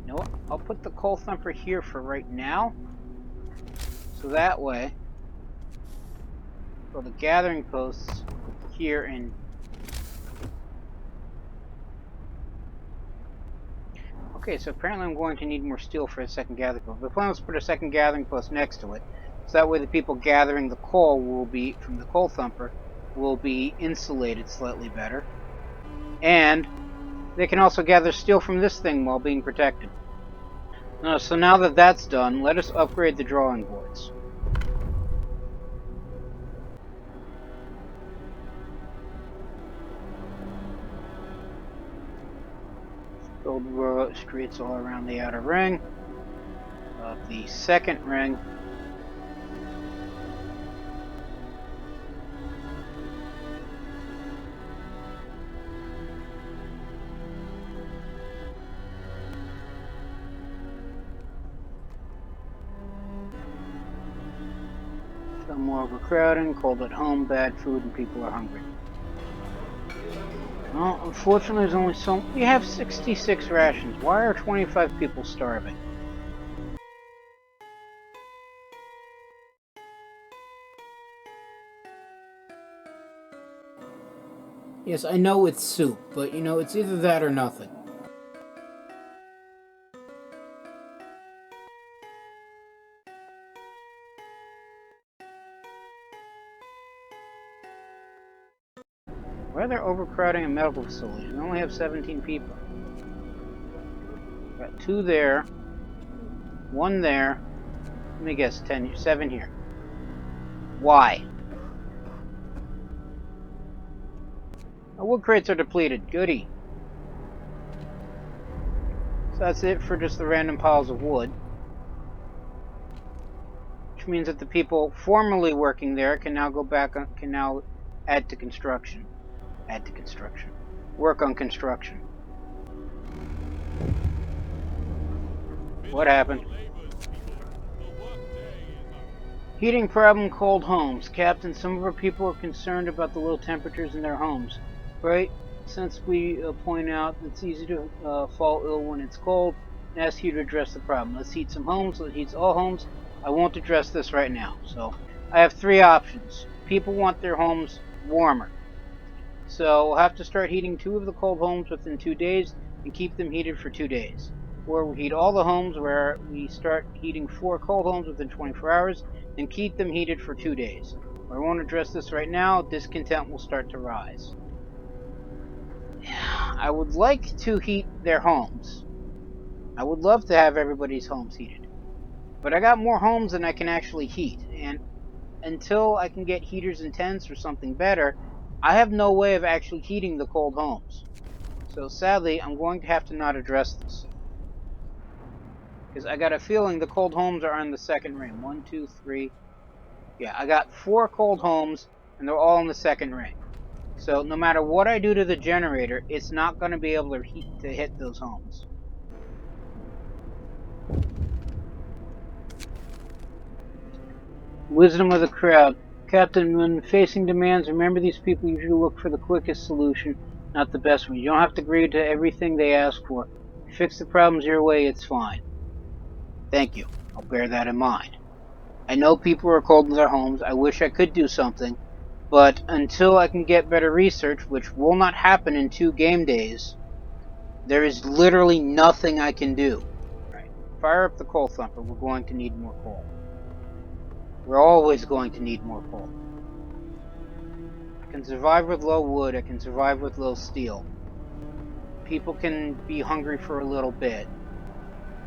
you know what? I'll put the coal thumper here for right now. So that way, well, the gathering posts here and okay, so apparently I'm going to need more steel for a second gathering post. The plan was to put a second gathering post next to it, so that way the people gathering the coal will be from the coal thumper will be insulated slightly better, and they can also gather steel from this thing while being protected. So now that that's done, let us upgrade the drawing boards. Build streets all around the outer ring of the second ring. Some more overcrowding, cold at home, bad food, and people are hungry. Well, unfortunately, there's only so... We have 66 rations. Why are 25 people starving? Yes, I know it's soup, but you know, it's either that or nothing. Why are there overcrowding a medical facility? We only have 17 people. Got 2 there. 1 there. Let me guess, 7 here. Why? Our wood crates are depleted. Goody. So that's it for just the random piles of wood. Which means that the people formerly working there can now go back on, can now add to construction. Add to construction. Work on construction. What happened? Heating problem, cold homes. Captain, some of our people are concerned about the low temperatures in their homes. Right? Since we point out it's easy to fall ill when it's cold, and ask you to address the problem. Let's heat some homes. Let's heat all homes. I won't address this right now. So, I have 3 options. People want their homes warmer. So, we'll have to start heating 2 of the cold homes within 2 days and keep them heated for 2 days. Or we heat all the homes where we start heating 4 cold homes within 24 hours and keep them heated for 2 days. I won't address this right now. Discontent will start to rise. I would like to heat their homes. I would love to have everybody's homes heated. But I got more homes than I can actually heat. And until I can get heaters and tents or something better, I have no way of actually heating the cold homes. So sadly, I'm going to have to not address this. Because I got a feeling the cold homes are on the second ring. 1, 2, 3. Yeah, I got 4 cold homes, and they're all in the second ring. So no matter what I do to the generator, it's not going to be able to hit those homes. Wisdom of the crowd. Captain, when facing demands, remember these people usually look for the quickest solution, not the best one. You don't have to agree to everything they ask for. If you fix the problems your way, it's fine. Thank you. I'll bear that in mind. I know people are cold in their homes. I wish I could do something. But until I can get better research, which will not happen in 2 game days, there is literally nothing I can do. Right. Fire up the coal thumper. We're going to need more coal. We're always going to need more coal. I can survive with low wood. I can survive with low steel. People can be hungry for a little bit.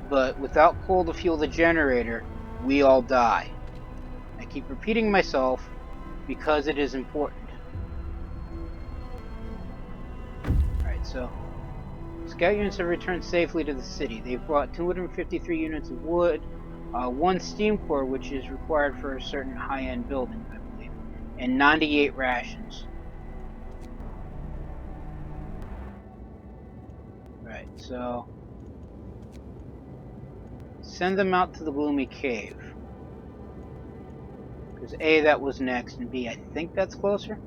But without coal to fuel the generator, we all die. I keep repeating myself because it is important. Alright, so scout units have returned safely to the city. They've brought 253 units of wood, 1 steam core, which is required for a certain high-end building, I believe, and 98 rations. Right, so send them out to the gloomy cave. Because A, that was next, and B, I think that's closer.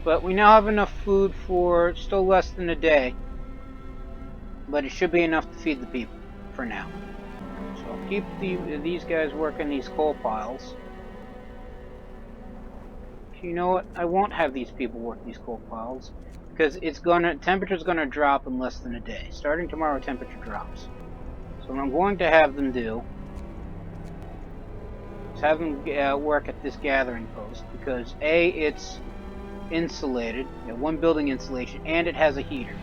But we now have enough food for still less than a day. But it should be enough to feed the people, for now. So I'll keep these guys working these coal piles. You know what? I won't have these people work these coal piles. Because temperature's gonna drop in less than a day. Starting tomorrow, temperature drops. So what I'm going to have them do is have them work at this gathering post. Because A, it's insulated, 1 building insulation, and it has a heater.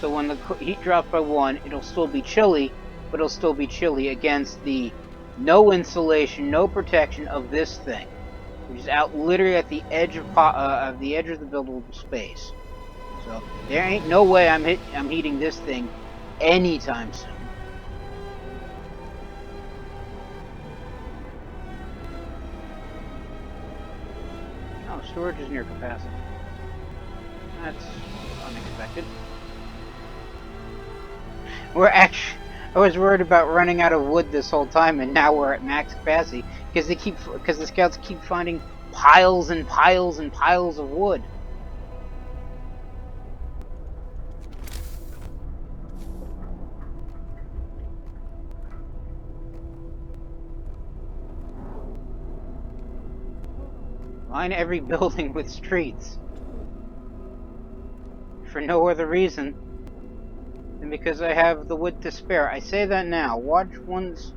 So when the heat drops by 1, it'll still be chilly, but it'll still be chilly against the no insulation, no protection of this thing, which is out literally at the edge of the buildable space. So there ain't no way I'm heating this thing anytime soon. Oh, storage is near capacity. That's unexpected. I was worried about running out of wood this whole time, and now we're at max capacity because the scouts keep finding piles and piles and piles of wood. Line every building with streets. For no other reason than because I have the wood to spare. I say that now. Watch once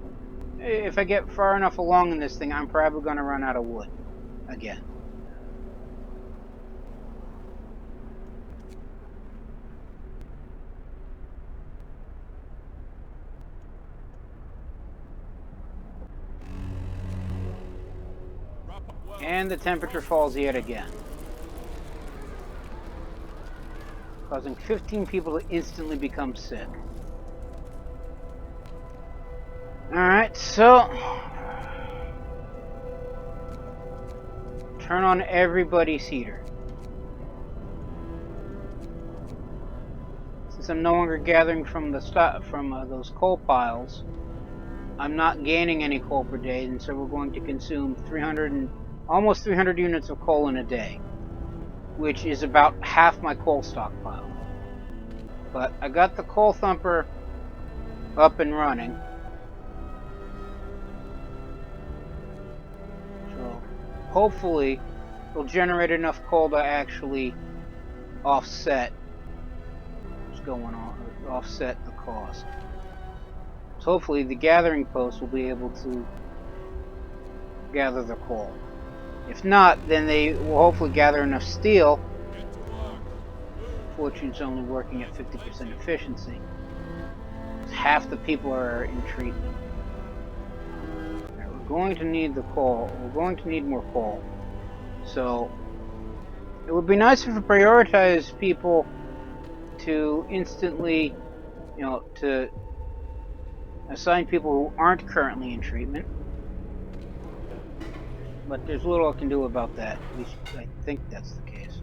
if I get far enough along in this thing, I'm probably going to run out of wood again. And the temperature falls yet again, causing 15 people to instantly become sick. Alright, so turn on everybody's heater. Since I'm no longer gathering from those coal piles, I'm not gaining any coal per day, and so we're going to consume almost 300 units of coal in a day, which is about half my coal stockpile. But I got the coal thumper up and running, so hopefully it'll generate enough coal to actually offset what's going on, offset the cost. So hopefully the gathering post will be able to gather the coal. If not, then they will hopefully gather enough steel. Fortune's only working at 50% efficiency. Half the people are in treatment. Right, we're going to need the coal. We're going to need more coal. So it would be nice if we prioritize people to instantly, to assign people who aren't currently in treatment. But there's little I can do about that. At least I think that's the case.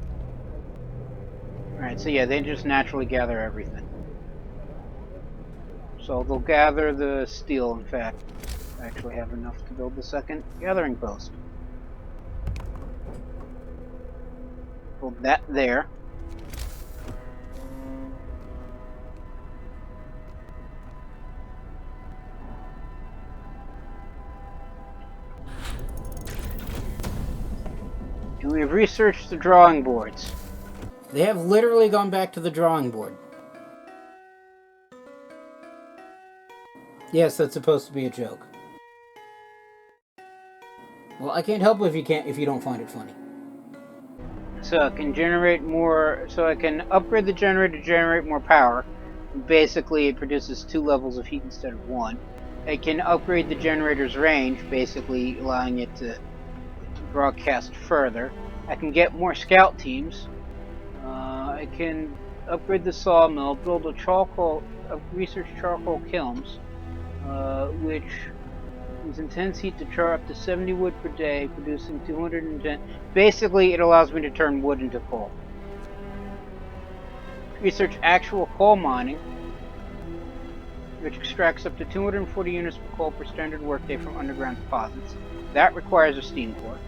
Alright, so yeah, they just naturally gather everything. So they'll gather the steel, in fact. I actually have enough to build the second gathering post. Build that there. And we've researched the drawing boards. They have literally gone back to the drawing board. Yes, that's supposed to be a joke. Well, I can't help if you don't find it funny. So I can generate more. So I can upgrade the generator to generate more power. Basically, it produces 2 levels of heat instead of 1. I can upgrade the generator's range, basically allowing it to broadcast further. I can get more scout teams. I can upgrade the sawmill, build research charcoal kilns, which use intense heat to char up to 70 wood per day, producing 210. Basically, it allows me to turn wood into coal. Research actual coal mining, which extracts up to 240 units of coal per standard workday from underground deposits. That requires a steam core.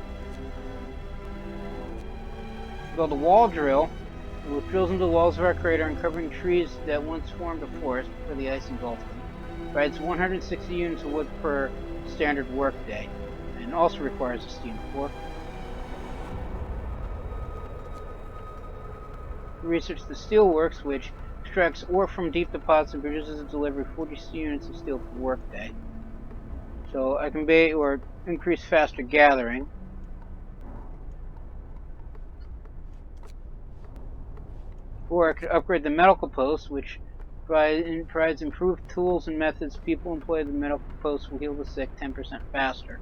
Build a wall drill, which drills into the walls of our crater, uncovering trees that once formed a forest before the ice engulfed them. Provides 160 units of wood per standard workday, and also requires a steam core. Research the steelworks, which extracts ore from deep deposits and produces a delivery 40 units of steel per workday. So I can increase faster gathering. Or I could upgrade the medical post, which provides improved tools and methods. People employed at the medical post will heal the sick 10% faster.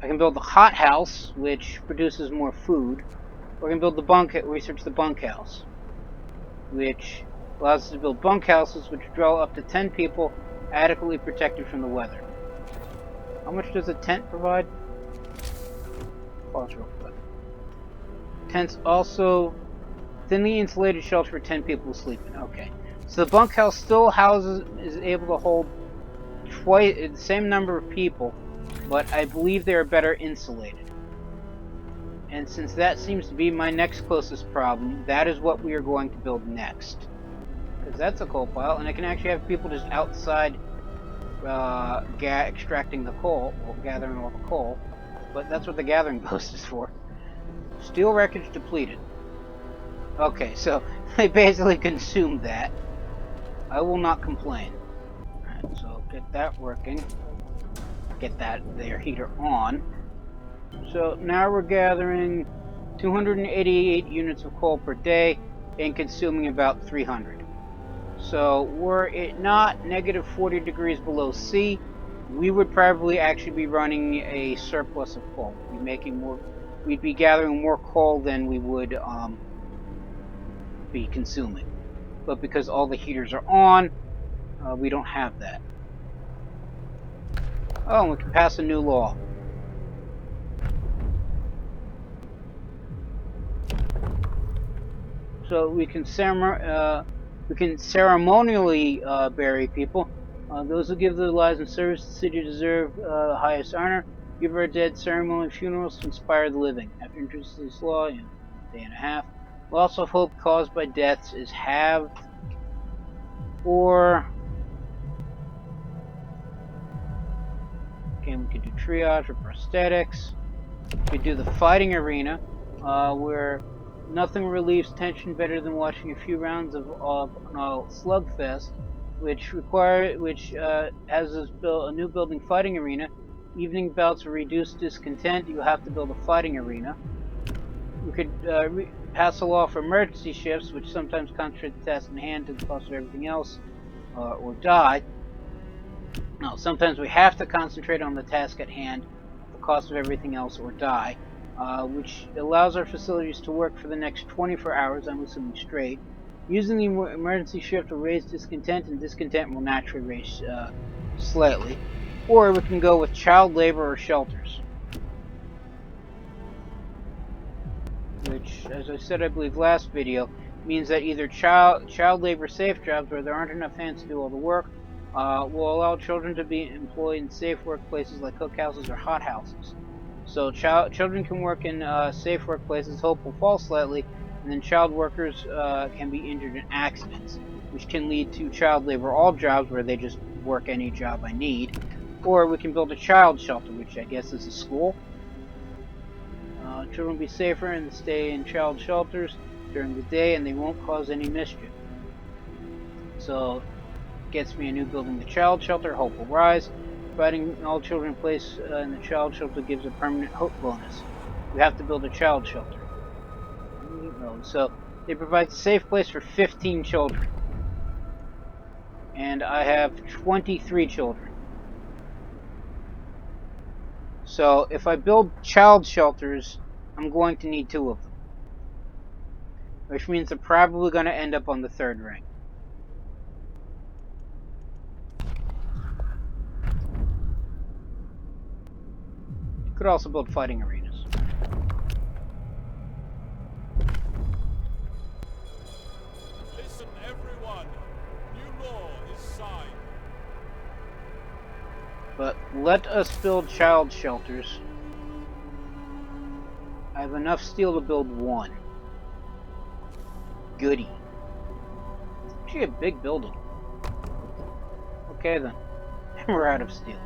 I can build the hothouse, which produces more food. Or I can build research the bunkhouse, which allows us to build bunkhouses which draw up to 10 people adequately protected from the weather. How much does a tent provide? Pause real quick. Tents also thinly insulated shelter for 10 people to sleep in. Okay. So the bunkhouse still is able to hold the same number of people, but I believe they are better insulated. And since that seems to be my next closest problem, that is what we are going to build next. Because that's a coal pile, and I can actually have people just outside extracting the coal, or gathering all the coal. But that's what the gathering post is for. Steel wreckage depleted. Okay, so they basically consumed that. I will not complain. Alright, so get that working. get their heater on. So now we're gathering 288 units of coal per day and consuming about 300. So were it not negative 40 degrees below C, we would probably actually be running a surplus of coal. We'd be gathering more coal than we would be consuming. But because all the heaters are on, we don't have that. Oh, and we can pass a new law. So we can ceremonially bury people. Those who give their lives in service to the city deserve the highest honor. Give our dead ceremonial funerals to inspire the living. After introducing this law, a day and a half, loss of hope caused by deaths is halved. Or okay, we could do triage or prosthetics. We could do the fighting arena, where nothing relieves tension better than watching a few rounds of a slugfest, which has a new building fighting arena. Evening bouts will reduce discontent. You have to build a fighting arena. We could pass a law for emergency shifts, which sometimes concentrate the task in hand to the cost of everything else, or die. No, sometimes we have to concentrate on the task at hand at the cost of everything else or die, which allows our facilities to work for the next 24 hours, I'm assuming straight. Using the emergency shift will raise discontent, and discontent will naturally raise slightly. Or we can go with child labor or shelters, which, as I said, I believe last video, means that either child labor safe jobs where there aren't enough hands to do all the work will allow children to be employed in safe workplaces like cookhouses or hothouses. So children can work in safe workplaces, hope will fall slightly, and then child workers can be injured in accidents, which can lead to child labor all jobs where they just work any job I need. Or we can build a child shelter, which I guess is a school. Children will be safer and stay in child shelters during the day, and they won't cause any mischief. So, gets me a new building, the child shelter. Hope will rise. Providing all children placed in the child shelter gives a permanent hope bonus. We have to build a child shelter. So, they provide a safe place for 15 children. And I have 23 children. So, if I build child shelters, I'm going to need 2 of them, which means they're probably going to end up on the 3rd ring. You could also build fighting arenas. Listen, everyone. New law is signed. But let us build child shelters. I have enough steel to build 1. Goody. Actually a big building. Okay then. We're out of steel.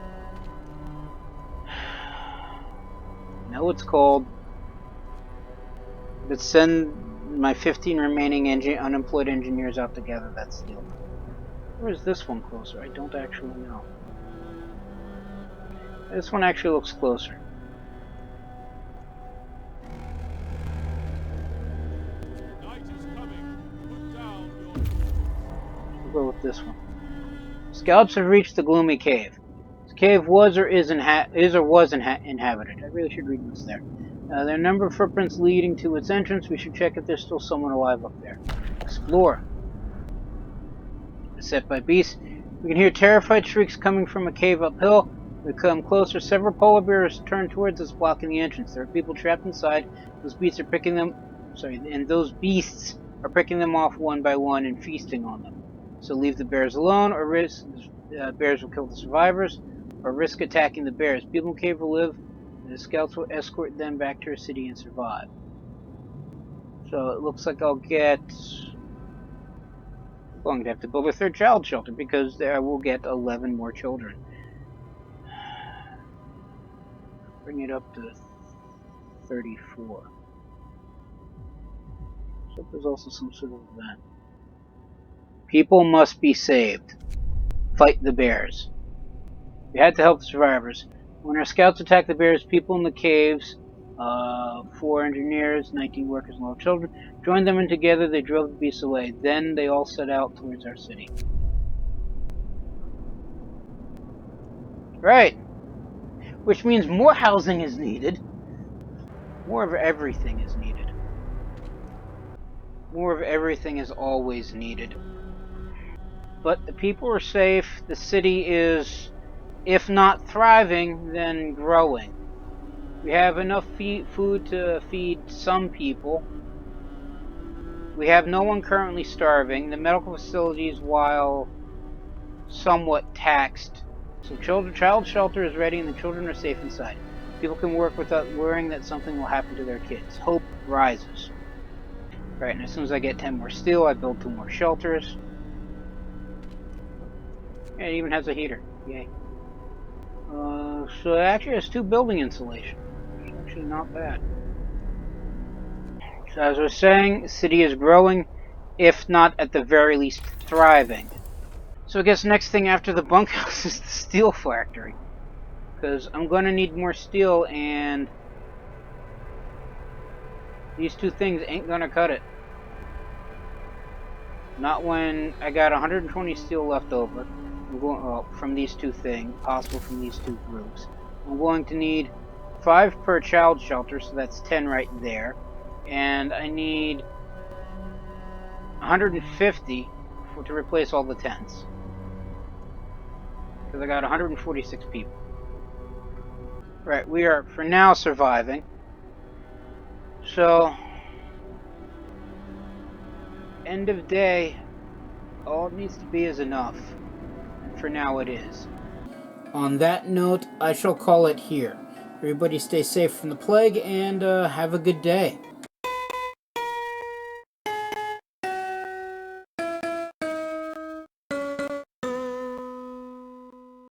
Know it's cold. But send my 15 remaining unemployed engineers out to gather that steel. Where is this one closer? I don't actually know. This one actually looks closer. Night is coming. Put down your... We'll go with this one. Scouts have reached the gloomy cave. This cave was or was inhabited. I really should read this there. There are a number of footprints leading to its entrance. We should check if there's still someone alive up there. Explore. Beset by beasts. We can hear terrified shrieks coming from a cave uphill. We come closer. Several polar bears turn towards us, blocking the entrance. There are people trapped inside. Those beasts are picking them. Those beasts are picking them off one by one and feasting on them. So leave the bears alone, or risk bears will kill the survivors, or risk attacking the bears. People in the cave will live, and the scouts will escort them back to our city and survive. So it looks like I'm going to have to build a 3rd child shelter because I will get 11 more children. Bring it up to 34. So there's also some sort of event. People must be saved. Fight the bears. We had to help the survivors. When our scouts attacked the bears, people in the caves, 4 engineers, 19 workers, and little children, joined them, and together they drove the beasts away. Then they all set out towards our city. Right. Which means more housing is needed. More of everything is needed. More of everything is always needed. But the people are safe. The city is, if not thriving, then growing. We have enough food to feed some people. We have no one currently starving. The medical facilities, while somewhat taxed. So child shelter is ready and the children are safe inside. People can work without worrying that something will happen to their kids. Hope rises. Right, and as soon as I get 10 more steel, I build 2 more shelters. And it even has a heater. Yay. So it actually has 2 building insulation. It's actually not bad. So as I was saying, the city is growing, if not at the very least thriving. So I guess next thing after the bunkhouse is the steel factory. Because I'm going to need more steel, and these 2 things ain't going to cut it. Not when I got 120 steel left over. I'm going, from these 2 things, possible from these 2 groups. I'm going to need 5 per child shelter, so that's 10 right there. And I need 150 to replace all the tents. Because I got 146 people. Right, we are, for now, surviving. So, end of day, all it needs to be is enough. And for now it is. On that note, I shall call it here. Everybody stay safe from the plague, and have a good day.